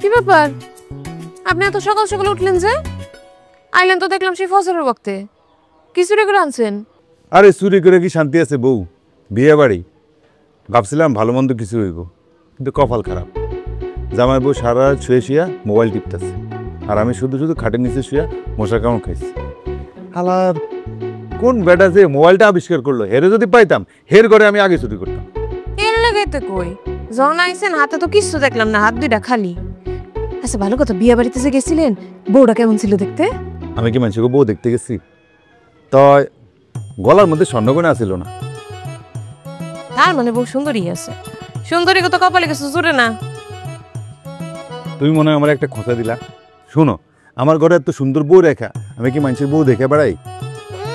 কি ব্যাপার, আপনি এত সকাল সকাল উঠলেন যে? আইলেন তো দেখলাম সেই ফজরের বক্তে। কি চুরি করে আনছেন? আরে চুরি করে কি শান্তি আছে বউ? বিয়ে বাড়ি, ভাবছিলাম ভালো মন্দ কিছু হইব, কিন্তু কপাল খারাপ। জামাই বউ সারা রাত শুয়ে শুয়া মোবাইল টিপতেছে, আর আমি শুধু শুধু খাটের নিচে শুয়া মশা কামড় খাইছি। হালার কোন বেটা যে মোবাইলটা আবিষ্কার করলো, হেরে যদি পাইতাম হের ঘরে আমি আগে চুরি করতাম। এর লাগাইতে কই, যখন আইছেন হাতে তো কিছু দেখলাম না, হাত দুইটা খালি। আচ্ছা ভালো কথা, বিয়ে বাড়িতে যে গেছিলেন বউটা কেমন ছিল দেখতে? আমি কি মানুষকে বউ দেখতে গেছি? তয় গলার মধ্যে স্বর্ণগয়না ছিল না। তার মানে বউ সুন্দরী আছে। সুন্দরী কত কপালে কিছু জুড়ে না। তুমি মনে হয় আমার একটা খোঁচা দিলা। শোনো, আমার ঘরে এত সুন্দর বউ রেখা, আমি কি মানুষের বউ দেখে বেড়াই?